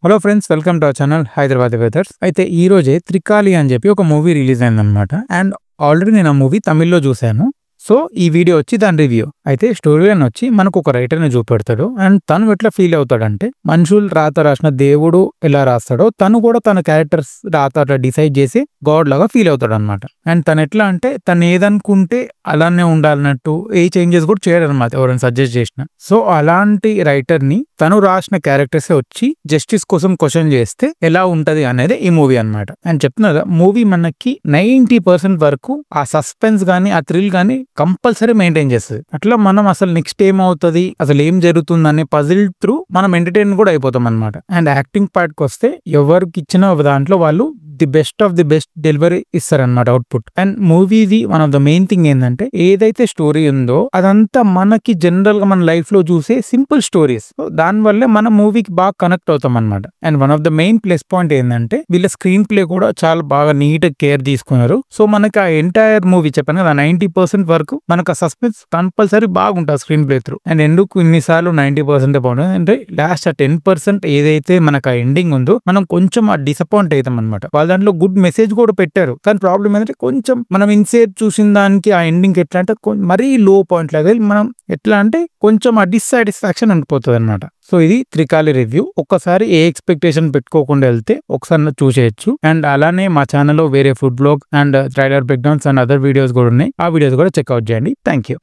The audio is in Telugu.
Hello friends, welcome to our channel Hyderabad weathers. అయితే ఈ రోజే త్రికాళి అని చెప్పి ఒక మూవీ రిలీజ్ అయిందనమాట. అండ్ ఆల్రెడీ నేను ఆ మూవీ తమిళ్లో చూశాను. సో ఈ వీడియో వచ్చి దాని రివ్యూ. అయితే స్టోరీ లైన్ వచ్చి మనకు ఒక రైటర్ని చూపెడతాడు. అండ్ తను ఎట్లా ఫీల్ అవుతాడంటే, మనుషులు రాత రాసిన దేవుడు ఎలా రాస్తాడో తను కూడా తన క్యారెక్టర్స్ రాత డిసైడ్ చేసి గాడ్ లాగా ఫీల్ అవుతాడు అనమాట. అండ్ తను ఎట్లా అంటే తను ఏదనుకుంటే అలానే ఉండాలన్నట్టు ఏ చేంజెస్ కూడా చేయడు అనమాట ఎవరైనా సజెస్ట్ చేసిన. సో అలాంటి రైటర్ ని తను రాసిన క్యారెక్టర్స్ వచ్చి జస్టిస్ కోసం క్వశ్చన్ చేస్తే ఎలా ఉంటది అనేది ఈ మూవీ అనమాట. అండ్ చెప్తున్నా మూవీ మనకి 90% వరకు ఆ సస్పెన్స్ గానీ ఆ థ్రిల్ గానీ కంపల్సరీ మెయింటైన్ చేస్తుంది. అట్లా మనం అసలు నెక్స్ట్ ఏమవుతుంది, అసలు ఏం జరుగుతుంది అనే పజిల్ త్రూ మనం ఎంటర్టైన్ కూడా అయిపోతాం అనమాట. అండ్ యాక్టింగ్ పార్ట్ కి వస్తే ఎవరికి ఇచ్చిన దాంట్లో వాళ్ళు the best of the best delivery ఇస్తారనమాట, అవుట్పుట్. అండ్ మూవీది one of the main thing ఏంటంటే ఏదైతే స్టోరీ ఉందో అదంతా మనకి జనరల్ గా మన లైఫ్ లో చూసే సింపుల్ స్టోరీస్. దాని వల్లే మన మూవీకి బాగా కనెక్ట్ అవుతాం అనమాట. And one of the main plus point ఏంటంటే వీళ్ళ స్క్రీన్ ప్లే కూడా చాలా బాగా నీట్ కేర్ తీసుకున్నారు. సో మనకి ఆ ఎంటైర్ మూవీ చెప్పాను కదా 90% వరకు మనకు ఆ సస్పెన్స్ కంపల్సరీ బాగుంటుంది స్క్రీన్ ప్లే త్రూ. అండ్ ఎందుకు ఇన్నిసార్లు 90% బాగుంటుంది అంటే లాస్ట్ ఆ 10% ఏదైతే మనకు ఆ ఎండింగ్ ఉందో మనం కొంచెం ఆ డిసప్పాయింట్ అవుతాం అనమాట. దాంట్లో గుడ్ మెసేజ్ కూడా పెట్టారు, కానీ ప్రాబ్లం ఏంటంటే కొంచెం మనం ఇన్సేపు చూసిన దానికి ఆ ఎండింగ్ ఎట్లా అంటే మరీ లో పాయింట్ లాగా మనం ఎట్లా అంటే కొంచెం ఆ డిస్సాటిస్ఫాక్షన్ అనిపోతుంది అనమాట. సో ఇది త్రికాళి రివ్యూ. ఒక్కసారి ఏ ఎక్స్పెక్టేషన్ పెట్టుకోకుండా వెళ్తే ఒకసారి చూసేయచ్చు. అండ్ అలానే మా ఛానల్లో వేరే food blog and trailer break downs and other videos కూడా ఉన్నాయి. ఆ వీడియోస్ కూడా చెక్అవుట్ చేయండి. Thank you.